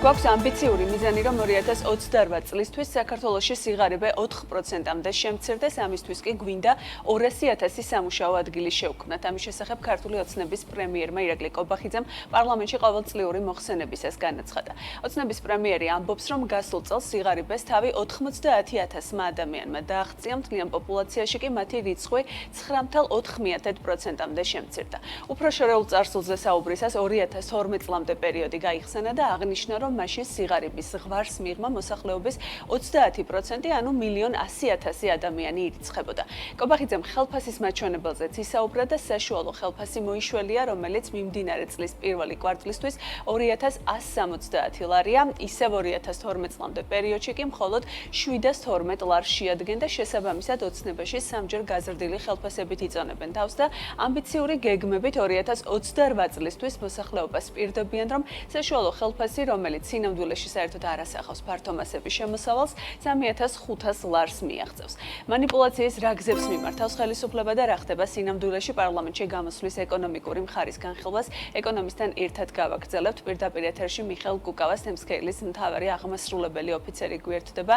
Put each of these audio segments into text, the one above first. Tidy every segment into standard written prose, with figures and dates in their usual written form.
გვაქვს ამბიციური მიზანი, რომ 2028 წლისთვის საქართველოში სიღარიბე 4%-მდე შემცირდეს, ამისთვის კი გვინდა 200,000 სამუშაო ადგილი შევქმნათ. ამის შესახებ ქართული ოცნების პრემიერმა ირაკლი კობახიძემ პარლამენტში ყოველწლიური მოხსენებისას განაცხადა. ოცნების პრემიერი ამბობს, რომ გასულ წელს სიღარიბეს თავი 90,000 ადამიანმა დააღწია, მთლიან პოპულაციაში კი მათი რიცხვი 9,4%-მდე შემცირდა. უფრო შორეულ წარსულზე საუბრისას 2012 წლამდე პერიოდი გაიხსენა და აღნიშნა, რომ მაშინ სიღარიბის ღვარს მიღმა მოსახლეობის 30%, ანუ 1,100,000 ადამიანი ირიცხებოდა. კობახიძემ ხელფასის მაჩვენებელზეც ისაუბრა და საშუალო ხელფასი მოიშველია, რომელიც მიმდინარე წლის პირველი კვარტლისთვის 2,170 ლარია, ისევ 2012 წლამდე პერიოდში კი მხოლოდ 712 ლარს შეადგენდა, შესაბამისად ოცნებაში სამჯერ გაზრდილი ხელფასებით იწონებენ თავს და ამბიციური გეგმებით 2028 წლისთვის მოსახლეობას პირდებიან, რომ საშუალო ხელფასი, რომელიც სინამდვილეში საერთოდ არ ასახავს ფართო მასების შემოსავალს, 3,500 ლარს მიაღწევს. მანიპულაციის რა გზებს მიმართავს ხელისუფლება და რა ხდება სინამდვილეში პარლამენტში გამოსვლის ეკონომიკური მხარის განხილვას ეკონომისტთან ერთად გავაგრძელებთ. პირდაპირ ეთერში მიხეილ კუკავას თემსქეილის მთავარი აღმასრულებელი ოფიცერი გვერდდება.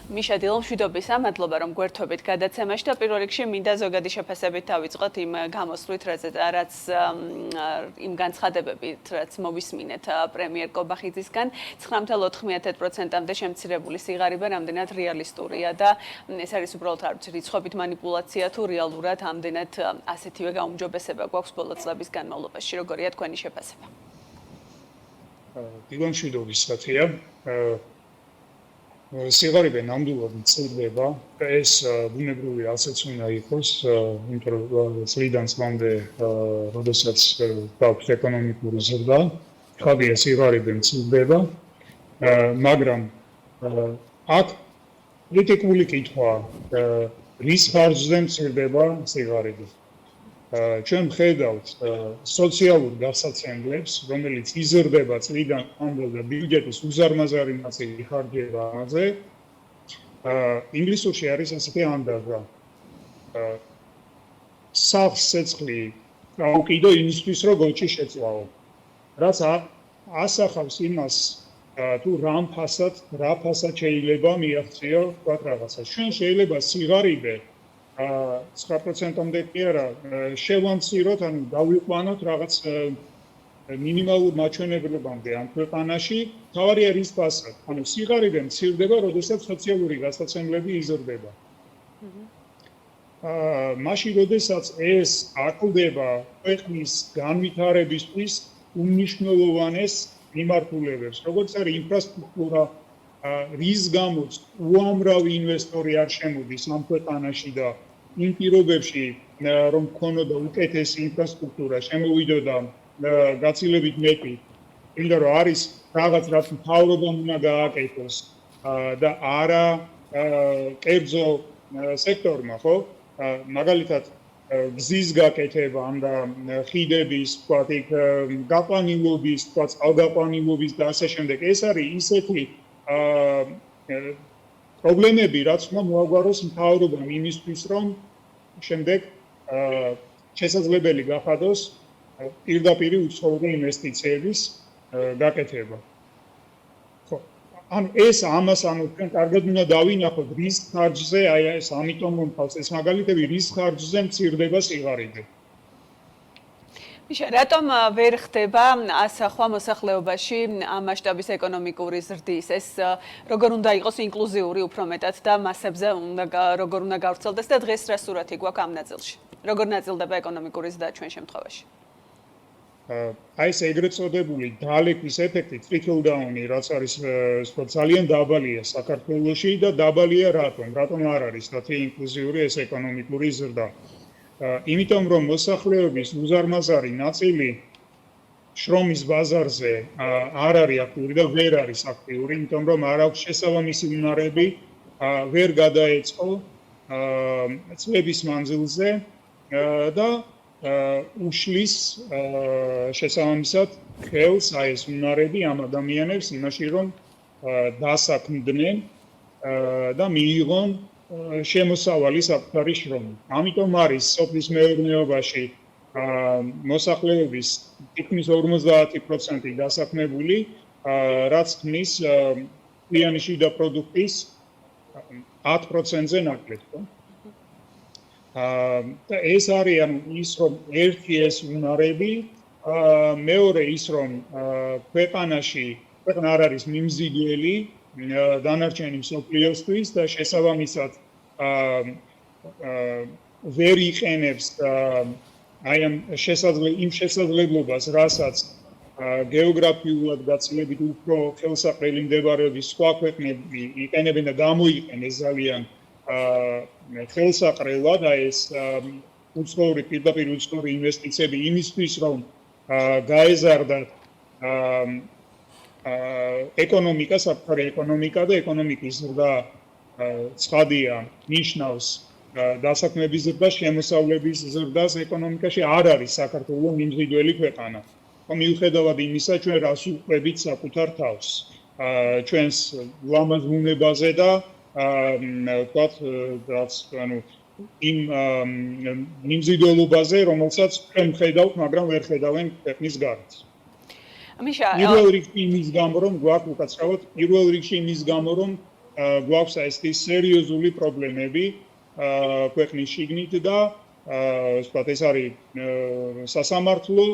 მიშა დილომშვიდობისა, მადლობა რომ გვერდთვებით გადაცემაში და პირველ რიგში მინდა ზოგადი შეფასებით დავიწყოთ იმ გამოსვლით, რაც იმ განცხადებებით, რაც მოვისმინეთ პრემიერ კობახიძისგან, 9,4%-მდე შემცირებული სიღარიბე რამდენად რეალისტურია და ეს არის უბრალოდ არ ვიცი, რიცხვებით მანიპულაცია თუ რეალურად ამდენად ასეთივე გაუმჯობესება გვაქვს ბოლო წლების განმავლობაში. როგორია თქვენი შეფასება? დილომშვიდობისათია. სიღარიბე ნამდვილად მცირდება და ეს ბუნებრივი ასეც უნდა იყოს, იმიტომ რომ წლიდან წლამდე, როდესაც გაქვს ეკონომიკური ზრდა, ხადია სიღარიბე მცირდება, მაგრამ აქ კრიტიკული კითხვაა, რის ხარჯზე მცირდება სიღარიბე. ჩვენ ვხედავთ სოციალურ გასაცემლებს, რომელიც იზრდება წლიდან წლამდე და ბიუჯეტის უზარმაზარი ნაწილი ხარჯება ამაზე. ინგლისურში არის ასეთი ანდაზა. სახლს ცეცხლი გაუკიდო იმისთვის, რომ გოჭი შეწვაო. რაც ასახავს იმას, თუ რა ფასად შეიძლება მიაღწიო თქვათ რაღაცას. ჩვენ შეიძლება სიღარიბე 9%-მდე კი არა შევამციროთ, ანუ დავიყვანოთ რაღაც მინიმალურ მაჩვენებლებამდე ამ ქვეყანაში, თავარია რის ფასად. ანუ სიღარიბე მცირდება, როდესაც სოციალური გასაცემლები იზრდება. მაშინ, როდესაც ეს აკლდება ქვეყნის განვითარებისთვის უმნიშვნელოვანეს მიმართულებებს, როგორც არის ინფრასტრუქტურა, რის გამოც უამრავი ინვესტორი არ შემოდის ამ ქვეყანაში და იმ პირობებში, რომ ქონოდა უკეთესი ინფრასტრუქტურა, შემოვიდოდა გაცილებით მეტი, იმიტომ რომ არის რაღაც რაც მთავრობამ უნდა გააკეთოს და არა კერძო სექტორმა, ხო? მაგალითად გზის გაკეთება და ხიდების, თქვათ, გაყვანილობის, თქვათ, წყალგაყვანილობის და ასე შემდეგ. ეს არის ისეთი პრობლემები, რაც უნდა მოაგვაროს მთავრობამ იმისთვის, რომ შემდეგ შესაძლებელი გახადოს პირდაპირ უცხოური ინვესტიციების გაკეთება. ხო, ანუ ეს ამას ჩვენ კარგად უნდა დავინახოთ, რის ხარჯზე, აი ეს ამიტომ მომხავს ეს მაგალითები, რის ხარჯზე მცირდება სიღარიბე. რატომ ვერ ხდება ასახვა მოსახლეობაში ამ მასშტაბის ეკონომიკური ზრდის? ეს როგორ უნდა იყოს ინკლუზიური უფრო მეტად და მასებზე როგორ უნდა გავრცელდეს და დღეს რა სურათი გვაქვს ამ ნაწილში? როგორ ნაწილდება ეკონომიკური ზრდა ჩვენ შემთხვევაში? აი ეს ეგრეთ წოდებული დალეკვის ეფექტი, trickle down-ი, რაც არის ძალიან დაბალია საქართველოში და დაბალია რატომ? რატომ არ არის თათი ინკლუზიური ეს ეკონომიკური ზრდა? იმიტომ რომ მოსახლეობის უზარმაზარი ნაწილი შრომის ბაზარზე არ არის აქტიური და ვერ არის აქტიური, იმიტომ რომ არ აქვს შესაბამისი უნარები, ვერ გადაეწყო წლების მანძილზე და უშლის შესაბამისად ხელს აი ეს უნარები ამ ადამიანებს იმაში, რომ დასაქმდნენ და მიიღონ შემოსავალი საკუთარი შრომით. ამიტომ არის სოფლის მეურნეობაში მოსახლეობის თითქმის 50% დასაქმებული რაც ქმნის მთლიანი შიდა პროდუქტის 10%-ზე ნაკლებ, ხო? და ეს არის ანუ ის რომ ერთი ეს უნარები, მეორე ის რომ ქვეყანა არ არის მიმზიდველი დანარჩენი მსოფლიოსთვის და შესაბამისად ვერ იყენებს აი ამ შესაძლებლობას, რასაც გეოგრაფიულად გაცილებით უფრო ხელსაყრელი მდებარეობის სხვა ქვეყნები იყენებენ და გამოიყენეს ძალიან ხელსაყრელად აი ეს პირდაპირ უცხოური ინვესტიციები იმისთვის რომ გაეზარდათ ეკონომიკა, საფრთხე ეკონომიკა და ეკონომიკის ზრდა ცხადია ნიშნავს დასაქმების ზრდა, შემოსავლების ზრდას ეკონომიკაში არ არის საქართველო მიმზიდველი ქვეყანა. მიუხედავად იმისა, ჩვენ რას უყვებით საკუთარ თავს, ჩვენს ლამაზ ბუნებაზე და ვთქვათ, რაც ანუ იმ მიმზიდველობაზე, რომელსაც ჩვენ ვხედავთ, მაგრამ ვერ ხედავენ ქვეყნის გარეთ. პირველ რიგში იმის გამო, რომ გვაქვს უკაცრავად, პირველ რიგში იმის გამო, რომ გვაქვს ესეთი სერიოზული პრობლემები ქვეყნის შიგნით და ვთქვათ, ეს არის სასამართლო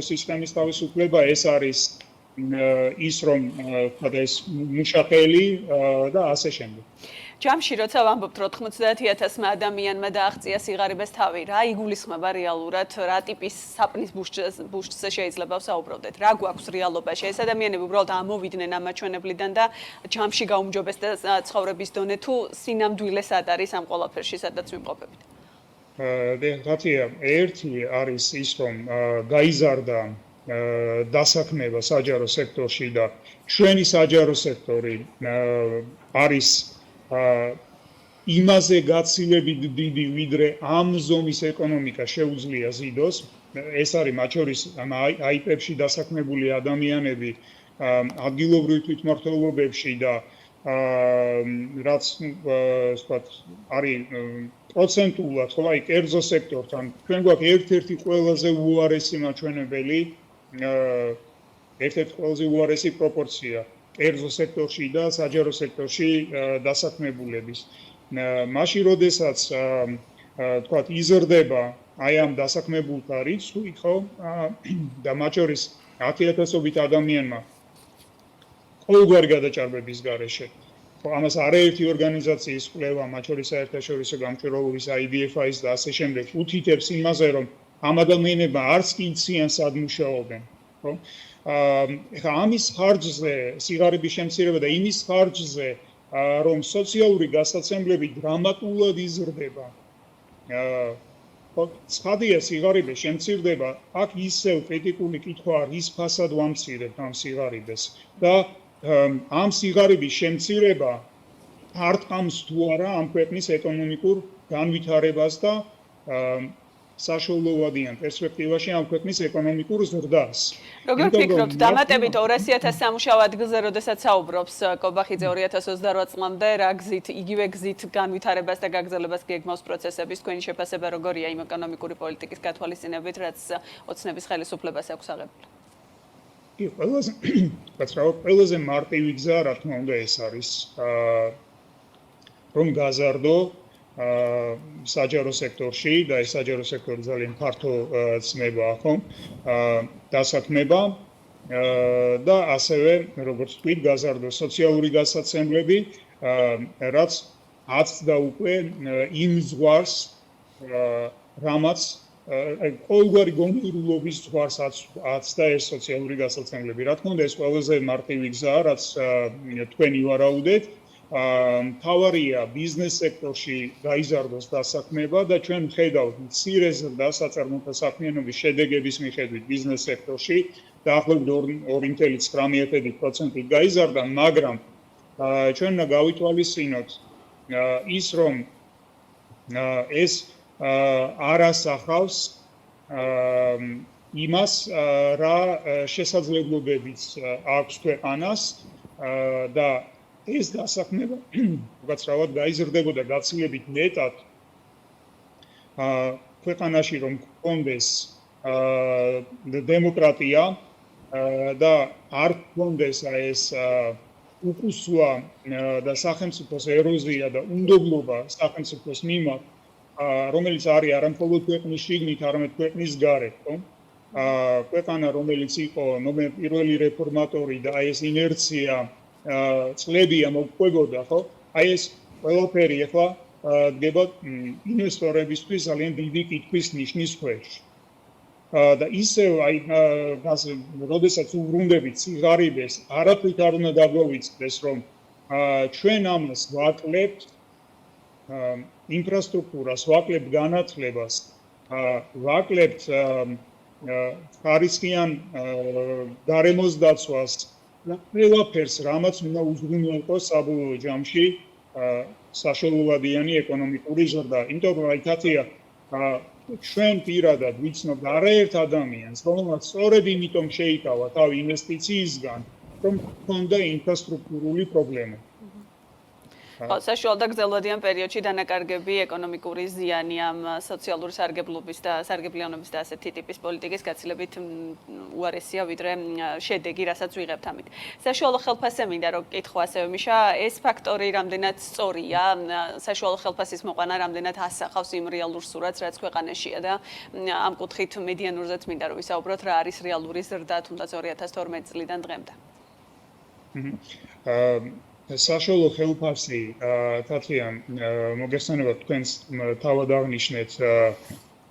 სისტემის თავისუფლება, ეს არის ის რომ ვთქვათ, ეს მუშახელი და ასე შემდეგ. ჯამში როცა ვამბობთ 90,000-მა ადამიანმა დააღწია სიღარიბეს თავი, რა იგულისხმება რეალურად, რა ტიპის საპნის ბუშტზე შეიძლება ვსაუბრობდეთ, რა გვაქვს რეალობაში? ეს ადამიანები უბრალოდ ამოვიდნენ ამ მაჩვენებლიდან და ჯამში გაუმჯობესდა ცხოვრების დონე თუ სინამდვილე სად არის ამ ყველაფერში, სადაც ვიმყოფებით? დათია, ერთი არის ის რომ გაიზარდა დასაქმება საჯარო სექტორში და ჩვენი საჯარო სექტორი არის იმაზე გაცილებით დიდი, ვიდრე ამ ზომის ეკონომიკა შეუძლია ზიდოს. ეს არის მათ შორის აიპებში დასაქმებული ადამიანები ადგილობრივ თვითმმართველობებში და რაც ვთქვათ, არის პროცენტულად, ხო, აი კერძო სექტორთან ჩვენ გვაქვს ერთ-ერთი ყველაზე უარესი მაჩვენებელი, ერთ-ერთი ყველაზე უარესი პროპორცია კერძო სექტორში და საჯარო სექტორში დასაქმებულების. მაშინ როდესაც ვთქვათ, იზრდება აი ამ დასაქმებულთა რიცხვი, ხო, და მათ შორის 10,000-ობით ადამიანმა ყოველგვარი გადაჭარბების გარეშე. ამას არაერთი ორგანიზაციის კვლევა, მათ შორის საერთაშორისო გამჭვირვალობის IDFI-ს და ასე შემდეგ, უთითებს იმაზე, რომ ამ ადამიანებმა არც კი იციან სად მუშაობენ, ხო? ეხლა ამის ხარჯზე, სიღარიბის შემცირება და იმის ხარჯზე, რომ სოციალური გასაცემლები დრამატულად იზრდება. ცხადია, სიღარიბე შემცირდება, აქ ისევ კრიტიკული კითხვა არის, ფასად ვამცირებთ ამ სიღარიბეს და ამ სიღარიბის შემცირება არტყამს თუ არა ამ ქვეყნის ეკონომიკურ განვითარებას და საშუალოვადიან პერსპექტივაში ამ ქვეყნის ეკონომიკურ ზრდას. როგორ ფიქრობთ, დამატებით 200,000 სამუშაო ადგილზე, როდესაც საუბრობს კობახიძე 2028 წლამდე, რა გზით, იგივე გზით განვითარებას და გაგრძელებას გეგმავს პროცესების, თქვენი შეფასება როგორია იმ ეკონომიკური პოლიტიკის გათვალისწინებით, რაც ოცნების ხელისუფლებას აქვს აღებული? ყველაზე მარტივი გზა, რა თქმა უნდა, ეს არის რომ გაზარდო საჯარო სექტორში და ეს საჯარო სექტორი ძალიან ფართო ცნებაა, ხო? დასაქმება და ასევე, როგორც თქვით, გაზარდო სოციალური გასაცემლები, რაც აცდა უკვე იმ ზღვარს, რამაც ყოველგვარი გონიურულობის ზღვარს აცდა ეს სოციალური გასაცემლები. რა თქმა უნდა, ეს ყველაზე მარტივი გზაა, რაც თქვენი ვარაუდეთ. მთავარია ბიზნეს სექტორში გაიზარდოს დასაქმება და ჩვენ ვხედავთ მცირე ზრდას საწარმოთა საქმიანობის შედეგების მიხედვით ბიზნეს სექტორში დაახლოებით 2.9% გაიზარდა, მაგრამ ჩვენ უნდა გავითვალისწინოთ ის, რომ ეს არ ასახავს იმას, რა შესაძლებლობებიც აქვს ქვეყანას და ეს დასაქმება უკაცრავად გაიზრდებოდა გაცილებით მეტად ქვეყანაში რომ გქონდეს დემოკრატია და არ გქონდეს ეს უკუსვა და სახელმწიფოს ეროზია და უნდობლობა სახელმწიფოს მიმართ, რომელიც არის არა მხოლოდ ქვეყნის შიგნით, არამედ ქვეყნის გარეთ, ხო? ქვეყანა, რომელიც იყო პირველი რეფორმატორი და ეს ინერცია წლებია მოგყვებოდა, ხო? ეს ყველაფერი ახლა დგება ინვესტორებისთვის ძალიან დიდი კითხვის ნიშნის ქვეშ. და ისევ როდესაც უბრუნდებით სიღარიბეს, არაფრით არ უნდა დაგვეუწყდეს, რომ ჩვენ ამას ვაკლებთ ინფრასტრუქტურას, ვაკლებთ განათლებას, ვაკლებთ ხარისხიან გარემოს დაცვას და ყველაფერს, რამაც უნდა უზრუნველყოს საბოლოო ჯამში საშუალებიანი ეკონომიკური ზრდა. იმიტომ რომ აითათია ჩვენ პირადად ვიცნობთ არაერთ ადამიანს, რომელმაც სწორედ იმიტომ შეიკავა თავი ინვესტიციისგან, რომ ჰქონდა ინფრასტრუქტურული პრობლემა. ხო, საშუალო და გრძელვადიან პერიოდში დანაკარგები, ეკონომიკური ზიანი ამ სოციალური სარგებლობის და სარგებლიანობის და ასეთი ტიპის პოლიტიკის გაცილებით უარესია, ვიდრე შედეგი, რასაც ვიღებთ ამით. საშუალო ხელფასზე მინდა რომ კითხო ასევე მიშა, ეს ფაქტორი რამდენად სწორია, საშუალო ხელფასის მოყვანა რამდენად ასახავს იმ რეალურ სურათს, რაც ქვეყანაშია და ამ კუთხით მედიანურზეც მინდა რომ ვისაუბროთ, რა არის რეალური ზრდა თუნდაც 2012 წლიდან დღემდე. საშუალო ხელფასი, თათიან, მოგესალმებით თქვენს თავად აღნიშნეთ,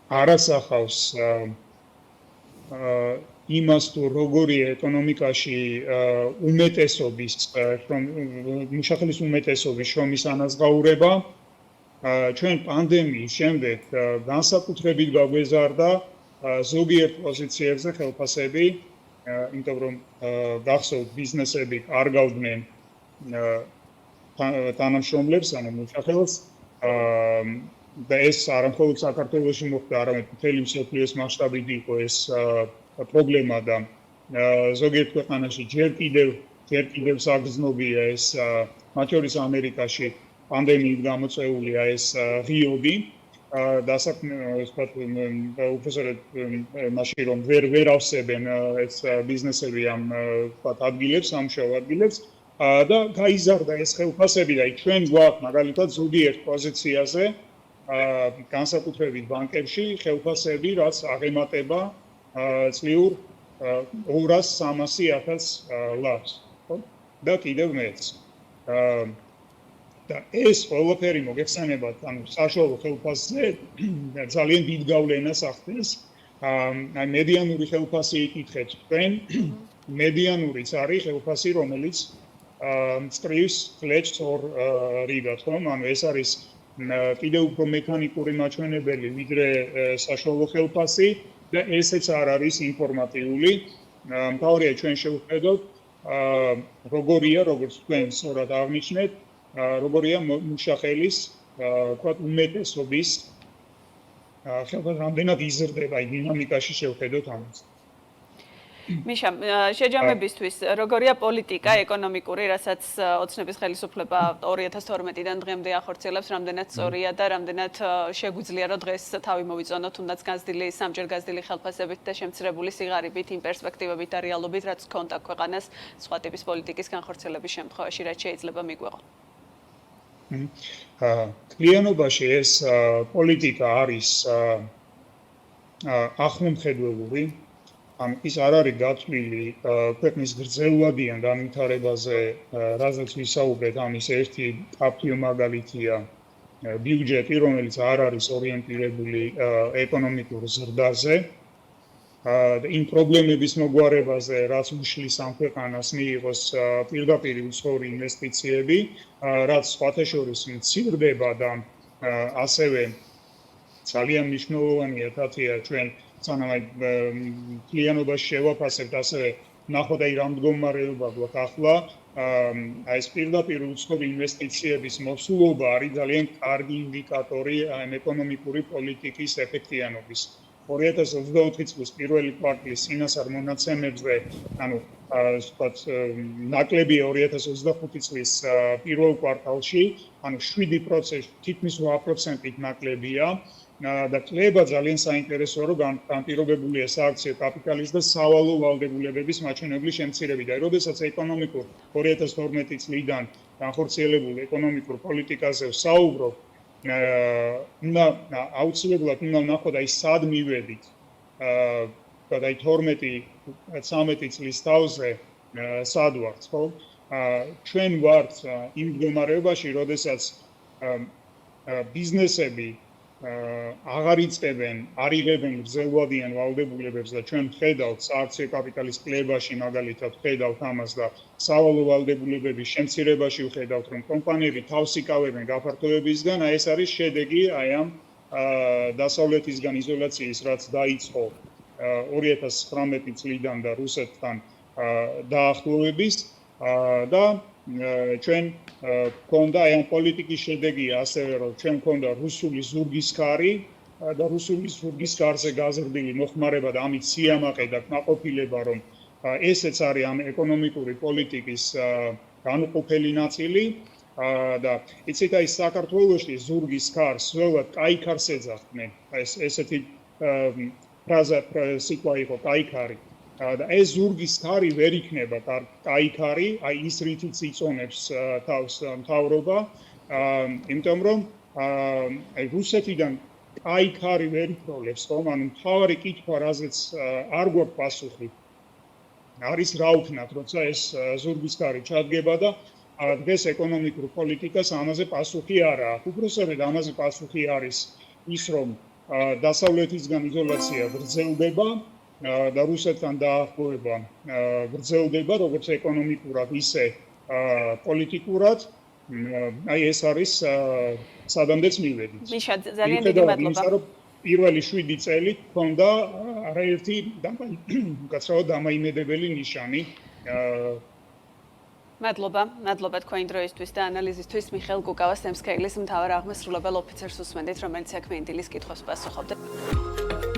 არასახავს იმას, თუ როგორია ეკონომიკაში უმეტესობის, მუშახელის უმეტესობის შრომის ანაზღაურება. ჩვენ პანდემიის შემდეგ განსაკუთრებით გაგვეზარდა ზოგიერთ პოზიციებზე ხელფასები, იმიტომ რომ გახსოვთ ბიზნესები კარგავდნენ თანამშრომლებს, ანუ მუშახელს და ეს არა მხოლოდ საქართველოში მოხდა, არამედ მთელი მსოფლიოს მასშტაბით იყო ეს პრობლემა და ზოგიერთ ქვეყანაში ჯერ კიდევ საგრძნობია ეს, მათ შორის ამერიკაში პანდემიით გამოწვეულია ეს ღიობი და უბრალოდ მაშინ რომ ვერ ავსებენ ეს ბიზნესები ამ ადგილებს, სამუშაო ადგილებს და გაიზარდა ეს ხელფასები და ჩვენ გვაქვს მაგალითად ზოგიერთ პოზიციაზე განსაკუთრებით ბანკებში ხელფასები, რაც აღემატება წლიურ 200-300 ლარს, ხო? და კიდევ მეც. და ეს ყველაფერი მოგეხსენებათ, ანუ საშუალო ხელფასზე ძალიან დიდ გავლენას ახდენს. აი მედიანური ხელფასი იკითხეთ თქვენ, მედიანურიც არის ხელფასი, რომელიც წრის ფლეჭს ორ რიგად, ხო? ანუ ეს არის კიდევ უფრო მექანიკური მაჩვენებელი, ვიდრე საშუალო ხელფასი და ესეც არ არის ინფორმატიული. მთავარია ჩვენ შევხედოთ, როგორია, როგორც თქვენ სწორად აღნიშნეთ, როგორია მუშახელის, ვთქვათ, უმეტესობის ხელფასი რამდენად იზრდება, აი დინამიკაში შევხედოთ ამას. მიშა, შეჯამებისთვის როგორია პოლიტიკა ეკონომიკური, რასაც ოცნების ხელისუფლება 2012-დან დღემდე ახორციელებს, რამდენად სწორია და რამდენად შეგვიძლია რომ დღეს თავი მოვიწონოთ, თუნდაც სამჯერ გაზრდილი ხელფასებით და შემცირებული სიღარიბით, იმ პერსპექტივებით და რეალობით, რაც ჰქონდა ქვეყანას სხვა ტიპის პოლიტიკის განხორციელების შემთხვევაში, რაც შეიძლება მიგვეღო. კლიანობაში ეს პოლიტიკა არის ახლომხედველური. ის არ არის გაწვლილი ქვეყნის გრძელვადიან განვითარებაზე, რაზეც ვისაუბრეთ, ამის ერთი აქტიო მაგალითია ბიუჯეტი, რომელიც არ არის ორიენტირებული ეკონომიკურ ზრდაზე. იმ პრობლემების მოგვარებაზე, რაც უშლის ამ ქვეყანას მიიღოს პირდაპირ უცხოური ინვესტიციები, რაც სხვათა შორის მცირდება და ასევე ძალიან მნიშვნელოვანია თათია ჩვენ სანამ კლიანობაში შევაფასებთ, ასევე ნახოთ აი რა მდგომარეობა გვაქვს ახლა, აი ეს პირდაპირ უცხოური ინვესტიციების მოსულობა არის ძალიან კარგი ინდიკატორი ეკონომიკური პოლიტიკის ეფექტიანობის. 2024 წლის პირველი კვარტლის წინასწარ მონაცემებზე, ანუ ვთქვათ, ნაკლებია 2025 წლის პირველ კვარტალში, ანუ 7%, თითქმის 8%-ით ნაკლებია. და კლება ძალიან საინტერესოა, რომ განპირობებულია სააქციო კაპიტალის და სავალო ვალდებულებების მაჩვენებლის შემცირებიდან. როდესაც ეკონომიკურ 2012 წლიდან განხორციელებულ ეკონომიკურ პოლიტიკაზე ვსაუბრობ, აუცილებლად უნდა ვნახოთ აი სად მივედით. და აი 12-13 წლის თავზე სად ვართ, ხო? ჩვენ ვართ იმ მდგომარეობაში, როდესაც ბიზნესები აღარ იწყებენ, არ იღებენ გრძელვადიან ვალდებულებებს და ჩვენ ვხედავთ სააქციო კაპიტალის კლებაში მაგალითად ვხედავთ ამას და სავალო ვალდებულებების შემცირებაში ვხედავთ, რომ კომპანიები თავს იკავებენ გაფართოებისგან, აი ეს არის შედეგი აი ამ დასავლეთისგან იზოლაციის, რაც დაიწყო 2019 წლიდან და რუსეთთან დაახლოების და ჩვენ გქონდა აი ამ პოლიტიკის შედეგია ასევე რომ ჩვენ გქონდა რუსული ზურგის ქარი და რუსული ზურგის ქარზე გაზრდილი მოხმარება და ამით სიამაყე და კმაყოფილება რომ ესეც არის ამ ეკონომიკური პოლიტიკის განუყოფელი ნაწილი და იცით აი საქართველოში ზურგის ქარს ველად კაი ქარს ეძახდნენ ესეთი ფრაზა სიტყვა იყო კაი ქარი და ეს ზურგის ქარი ვერ იქნება კაი ქარი, აი ის რითიც იწონებს თავს მთავრობა, იმიტომ რომ აი რუსეთიდან კაი ქარი ვერ იფროლებს, ხომ? ანუ მთავარი კითხვა, რაზეც არ გვაქვს პასუხი, არის რა ვქნათ, როცა ეს ზურგის ქარი ჩადგება და დღეს ეკონომიკურ პოლიტიკას ამაზე პასუხი არ აქვს. უბრალოდ ამაზე პასუხი არის ის, რომ დასავლეთისგან იზოლაცია გრძელდება და რუსეთთან დაახლოება გრძელდება როგორც ეკონომიკურად, ისე პოლიტიკურად. აი ეს არის სადამდეც მივედით. მიშა, ძალიან დიდი მადლობა. პირველი 7 წელი გქონდა არაერთი უკაცრავად დამაიმედებელი ნიშანი. მადლობა თქვენი დროისთვის და ანალიზისთვის. მიხეილ გუკავას ნემსქეილის მთავარ აღმასრულებელ ოფიცერს უსმენდით, რომელიც საქმე ინდილის კითხვებს პასუხობდა.